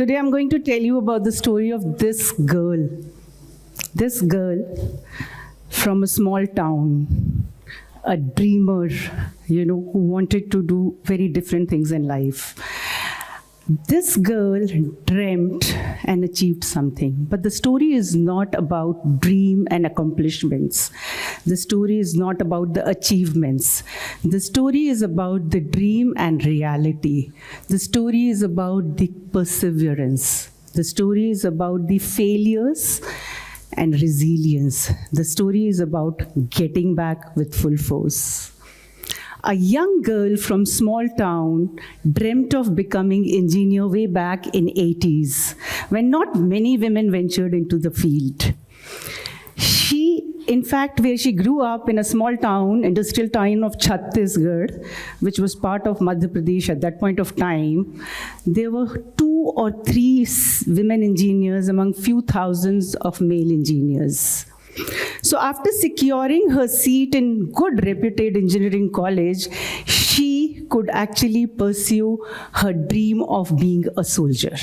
Today I'm going to tell you about the story of this girl. This girl from a small town, a dreamer, who wanted to do very different things in life. This girl dreamt and achieved something. But the story is not about dream and accomplishments. The story is not about the achievements. The story is about the dream and reality. The story is about the perseverance. The story is about the failures and resilience. The story is about getting back with full force. A young girl from small town dreamt of becoming engineer way back in 80s, when not many women ventured into the field. In fact, where she grew up in a small town, industrial town of Chhattisgarh, which was part of Madhya Pradesh at that point of time, there were 2 or 3 women engineers among few thousands of male engineers. So after securing her seat in good reputed engineering college, she could actually pursue her dream of being a soldier.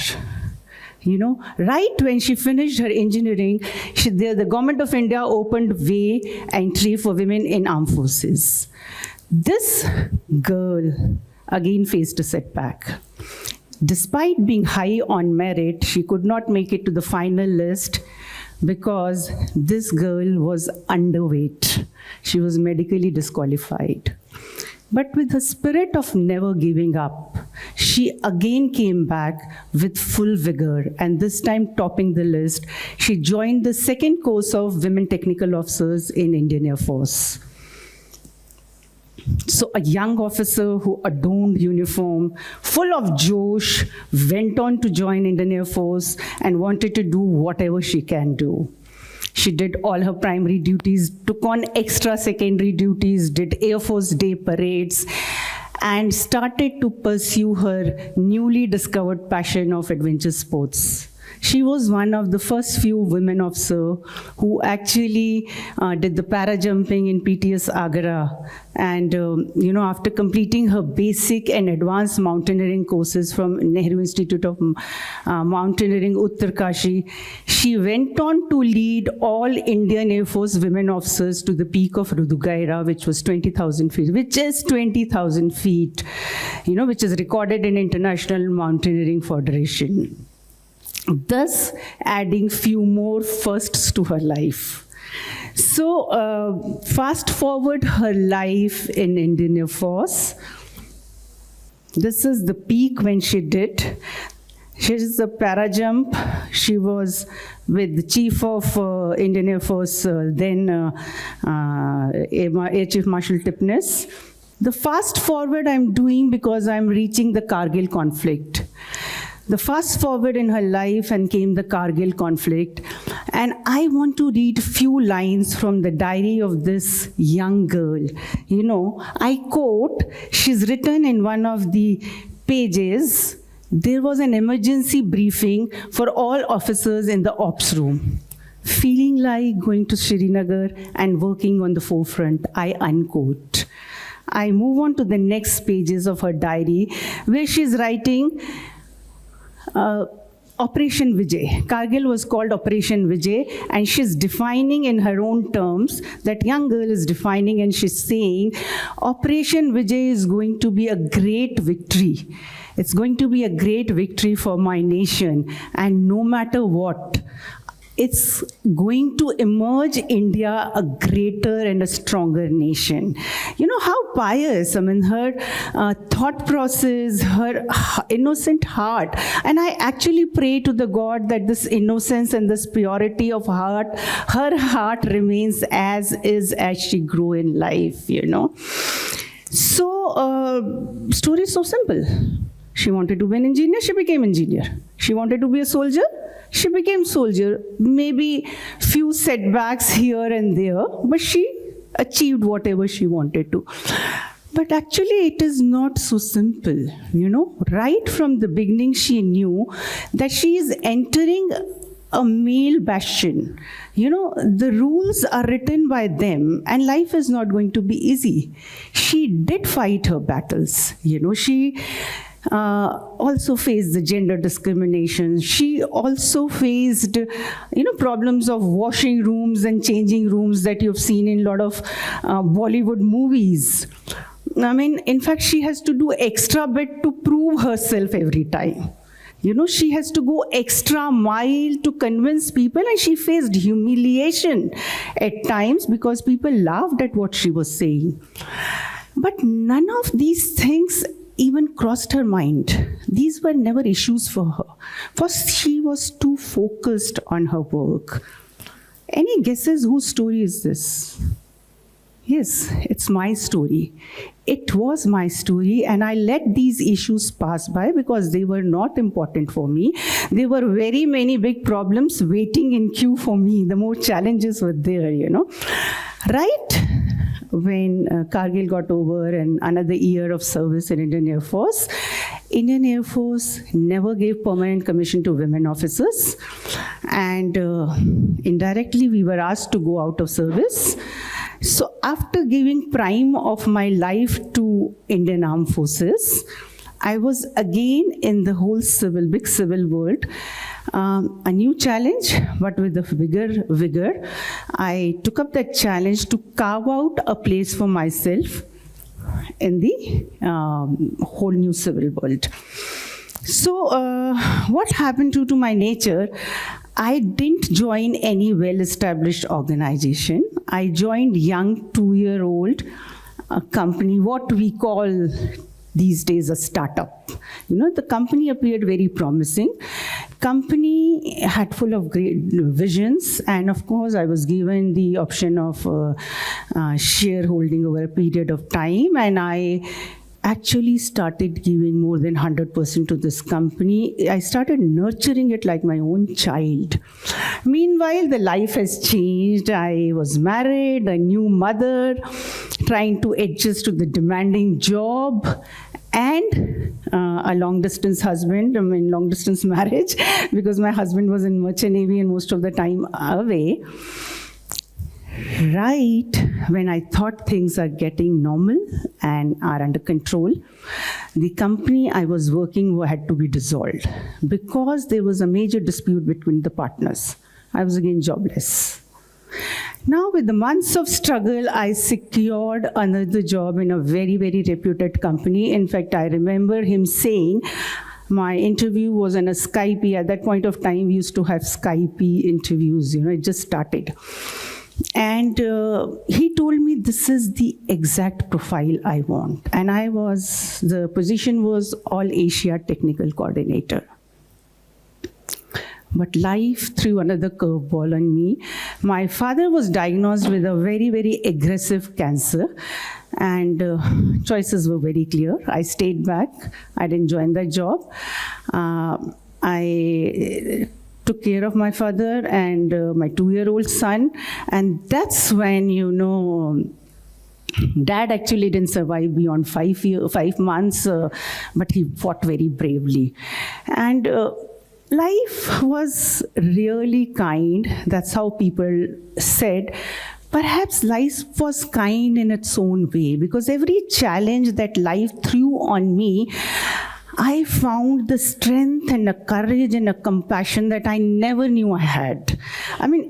Right when she finished her engineering, the government of India opened way entry for women in armed forces. This girl again faced a setback. Despite being high on merit, she could not make it to the final list because this girl was underweight. She was medically disqualified. But with the spirit of never giving up, she again came back with full vigor, and this time topping the list. She joined the 2nd course of Women Technical Officers in Indian Air Force. So a young officer who adorned uniform, full of josh, went on to join Indian Air Force and wanted to do whatever she can do. She did all her primary duties, took on extra secondary duties, did Air Force Day parades, and started to pursue her newly discovered passion of adventure sports. She was one of the first few women officers who actually did the para-jumping in PTS Agra. And, after completing her basic and advanced mountaineering courses from Nehru Institute of Mountaineering, Uttarkashi, she went on to lead all Indian Air Force women officers to the peak of Rudugaira, which was 20,000 feet, which is 20,000 feet, which is recorded in International Mountaineering Federation. Thus adding few more firsts to her life. So fast forward her life in Indian Air Force. This is the peak when she did. She is a para jump. She was with the Chief of Indian Air Force, then Air Chief Marshal Tipnis. The fast forward I'm doing because I'm reaching the Kargil conflict. The fast forward in her life and came the Kargil conflict. And I want to read few lines from the diary of this young girl. I quote, she's written in one of the pages, there was an emergency briefing for all officers in the ops room. Feeling like going to Srinagar and working on the forefront, I unquote. I move on to the next pages of her diary where she's writing, Operation Vijay. Kargil was called Operation Vijay, and she's defining in her own terms, that young girl is defining and she's saying, Operation Vijay is going to be a great victory. It's going to be a great victory for my nation, and no matter what, it's going to emerge India a greater and a stronger nation. How pious, her thought process, her innocent heart. And I actually pray to the God that this innocence and this purity of heart, her heart remains as is as she grew in life, So, story is so simple. She wanted to be an engineer, she became engineer. She wanted to be a soldier, she became soldier. Maybe few setbacks here and there, but she achieved whatever she wanted to. But actually it is not so simple, Right from the beginning she knew that she is entering a male bastion. The rules are written by them and life is not going to be easy. She did fight her battles. also faced the gender discrimination. She also faced, problems of washing rooms and changing rooms that you've seen in a lot of Bollywood movies. I mean, in fact, she has to do extra bit to prove herself every time. She has to go extra mile to convince people, and she faced humiliation at times because people laughed at what she was saying. But none of these things even crossed her mind. These were never issues for her. First, she was too focused on her work. Any guesses whose story is this? Yes, it's my story. It was my story, and I let these issues pass by because they were not important for me. There were very many big problems waiting in queue for me. The more challenges were there, Right when Kargil got over and another year of service in Indian Air Force never gave permanent commission to women officers. And indirectly, we were asked to go out of service. So after giving prime of my life to Indian Armed Forces, I was again in the whole big civil world. A new challenge, but with a bigger vigor. I took up that challenge to carve out a place for myself in the whole new civil world. So what happened to my nature? I didn't join any well-established organization. I joined young 2-year-old company, what we call these days a startup. The company appeared very promising. Company had full of great visions, and of course I was given the option of shareholding over a period of time, and I actually started giving more than 100% to this company. I started nurturing it like my own child. Meanwhile, the life has changed. I was married, a new mother, trying to adjust to the demanding job, and a long-distance husband, long-distance marriage, because my husband was in Merchant Navy and most of the time away. Right when I thought things are getting normal and are under control, the company I was working had to be dissolved because there was a major dispute between the partners. I was again jobless. Now, with the months of struggle, I secured another job in a very, very reputed company. In fact, I remember him saying, my interview was on a Skype. At that point of time, we used to have Skype interviews, it just started. And he told me this is the exact profile I want. And the position was All Asia Technical Coordinator. But life threw another curveball on me. My father was diagnosed with a very, very aggressive cancer, and choices were very clear. I stayed back. I didn't join that job. I took care of my father and my 2-year-old son, and that's when, Dad actually didn't survive beyond 5 months, but he fought very bravely. And life was really kind. That's how people said. Perhaps life was kind in its own way, because every challenge that life threw on me, I found the strength and a courage and a compassion that I never knew I had.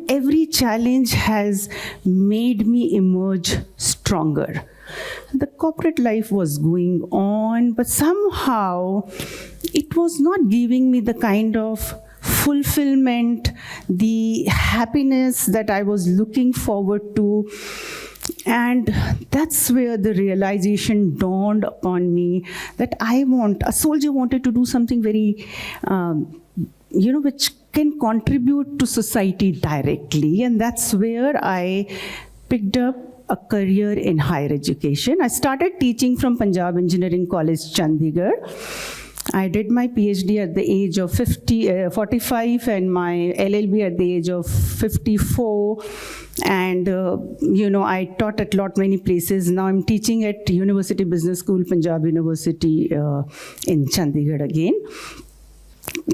Every challenge has made me emerge stronger. The corporate life was going on, but somehow it was not giving me the kind of fulfillment, the happiness that I was looking forward to. And that's where the realization dawned upon me that a soldier wanted to do something very, which can contribute to society directly. And that's where I picked up a career in higher education. I started teaching from Punjab Engineering College, Chandigarh. I did my PhD at the age of 45 and my LLB at the age of 54. And, I taught at many places. Now I'm teaching at University Business School, Punjab University in Chandigarh again.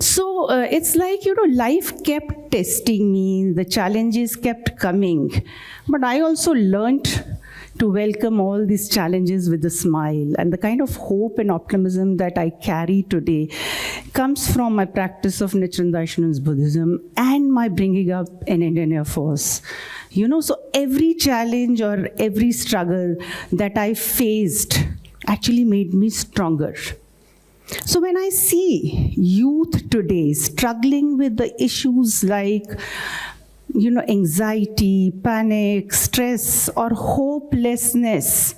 So it's like, life kept testing me, the challenges kept coming. But I also learned to welcome all these challenges with a smile. And the kind of hope and optimism that I carry today comes from my practice of Nichiren Buddhism and my bringing up in Indian Air Force. So every challenge or every struggle that I faced actually made me stronger. So when I see youth today struggling with the issues like anxiety, panic, stress, or hopelessness,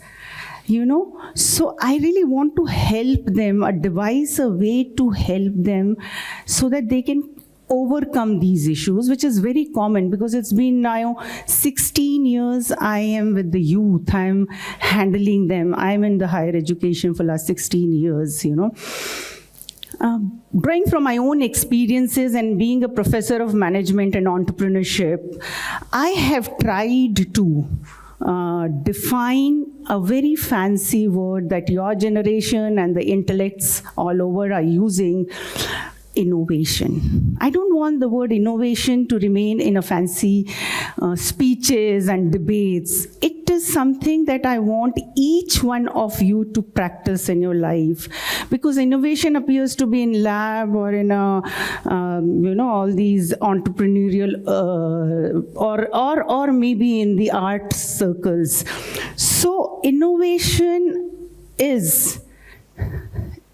so I really want to help them, or devise a way to help them so that they can overcome these issues, which is very common because it's been now 16 years I am with the youth, I'm handling them, I'm in the higher education for the last 16 years, Drawing from my own experiences and being a professor of management and entrepreneurship, I have tried to define a very fancy word that your generation and the intellects all over are using: innovation. I don't want the word innovation to remain in a fancy speeches and debates. It is something that I want each one of you to practice in your life, because innovation appears to be in lab or in a, all these entrepreneurial or maybe in the art circles. So innovation is,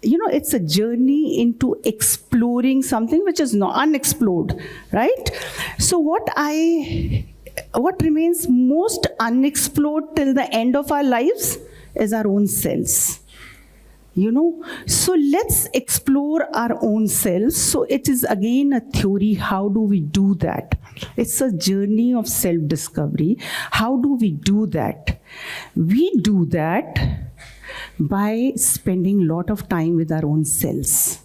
it's a journey into exploring something which is not unexplored, right? So what remains most unexplored till the end of our lives is our own selves. So let's explore our own selves. So it is again a theory. How do we do that? It's a journey of self-discovery. How do we do that? We do that by spending a lot of time with our own selves.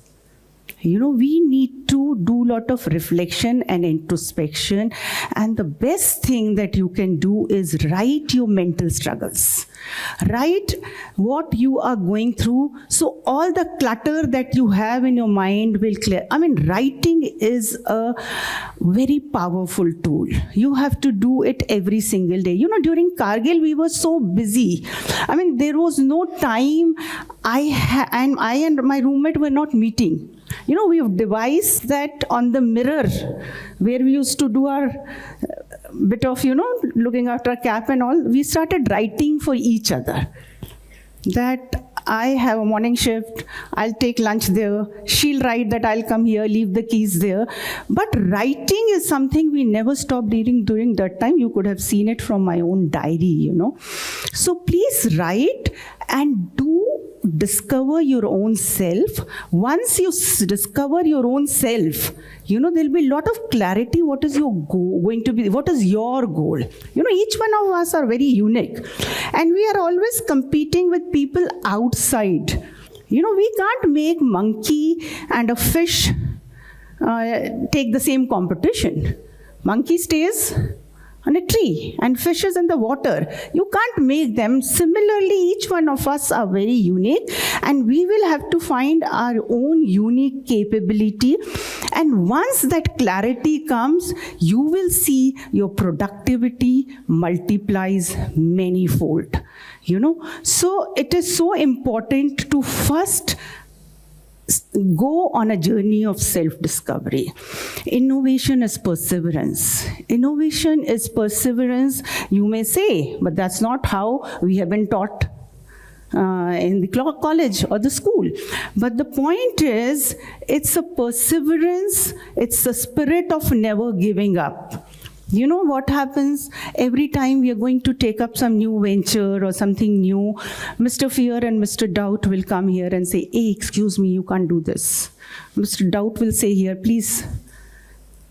We need to do a lot of reflection and introspection, and the best thing that you can do is write your mental struggles. Write what you are going through, so all the clutter that you have in your mind will clear. Writing is a very powerful tool. You have to do it every single day. During Kargil, we were so busy. There was no time. I and my roommate were not meeting. We have devised that on the mirror where we used to do our bit of, looking after our cap and all. We started writing for each other. That I have a morning shift, I'll take lunch there. She'll write that I'll come here, leave the keys there. But writing is something we never stopped during that time. You could have seen it from my own diary, So please write and discover your own self. Once you discover your own self, there'll be a lot of clarity. What is your goal going to be? What is your goal? Each one of us are very unique. And we are always competing with people outside. We can't make monkey and a fish take the same competition. Monkey stays on a tree and fishes in the water. You can't make them. Similarly, each one of us are very unique, and we will have to find our own unique capability. And once that clarity comes, you will see your productivity multiplies manyfold. So it is so important to first go on a journey of self-discovery. Innovation is perseverance. Innovation is perseverance, you may say, but that's not how we have been taught in the college or the school. But the point is, it's a perseverance, it's the spirit of never giving up. What happens every time we are going to take up some new venture or something new, Mr. Fear and Mr. Doubt will come here and say, hey, excuse me, you can't do this. Mr. Doubt will say here, please.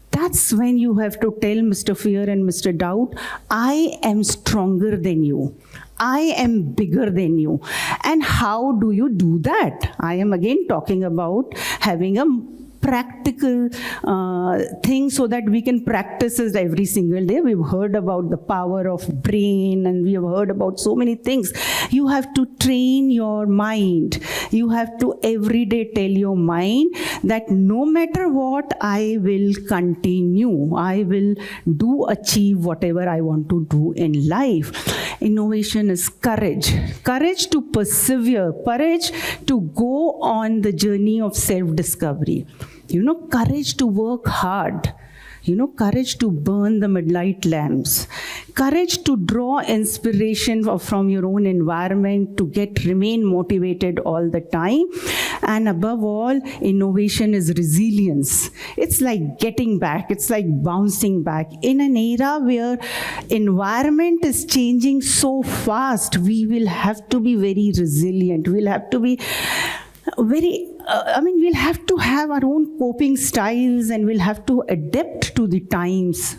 That's when you have to tell Mr. Fear and Mr. Doubt, I am stronger than you. I am bigger than you. And how do you do that? I am again talking about having a practical things so that we can practice it every single day. We've heard about the power of brain, and we have heard about so many things. You have to train your mind. You have to every day tell your mind that no matter what, I will continue. I will achieve whatever I want to do in life. Innovation is courage. Courage to persevere. Courage to go on the journey of self-discovery. Courage to work hard. Courage to burn the midnight lamps. Courage to draw inspiration from your own environment, to remain motivated all the time. And above all, innovation is resilience. It's like getting back. It's like bouncing back. In an era where environment is changing so fast, we will have to be very resilient. We'll have to be we'll have to have our own coping styles, and we'll have to adapt to the times,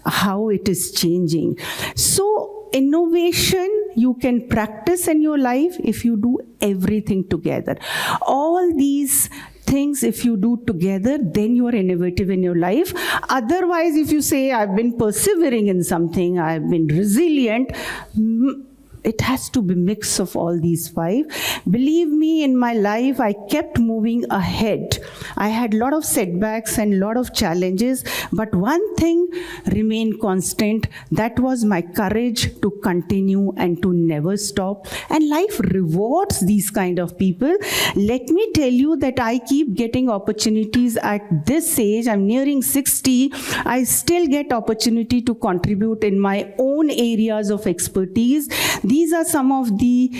how it is changing. So innovation you can practice in your life if you do everything together. All these things, if you do together, then you are innovative in your life. Otherwise, if you say, I've been persevering in something, I've been resilient, it has to be a mix of all these five. Believe me, in my life, I kept moving ahead. I had a lot of setbacks and a lot of challenges, but one thing remained constant. That was my courage to continue and to never stop. And life rewards these kind of people. Let me tell you that I keep getting opportunities at this age. I'm nearing 60. I still get opportunity to contribute in my own areas of expertise. These are some of the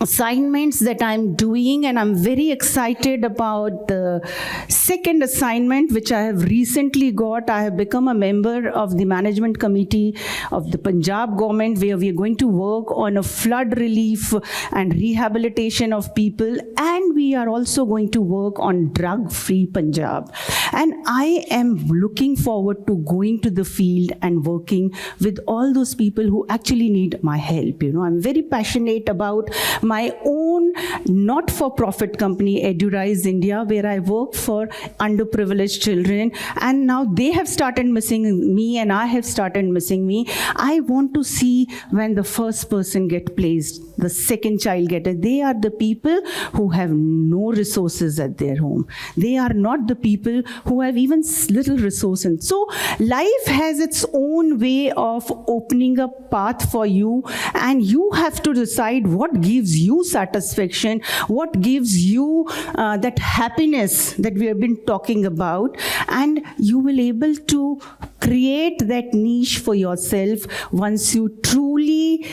assignments that I'm doing, and I'm very excited about the second assignment which I have recently got. I have become a member of the management committee of the Punjab government, where we are going to work on a flood relief and rehabilitation of people, and we are also going to work on drug-free Punjab. And I am looking forward to going to the field and working with all those people who actually need my help. I'm very passionate about my own not-for-profit company, EduRise India, where I work for underprivileged children, and now they have started missing me and I have started missing me. I want to see when the first person get placed, the second child get it. They are the people who have no resources at their home. They are not the people who have even little resources. So life has its own way of opening a path for you, and you have to decide what gives you satisfaction, what gives you that happiness that we have been talking about, and you will able to create that niche for yourself once you truly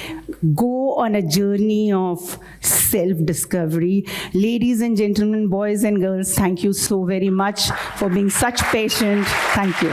go on a journey of self-discovery. Ladies and gentlemen, boys and girls, thank you so very much for being such patient. Thank you.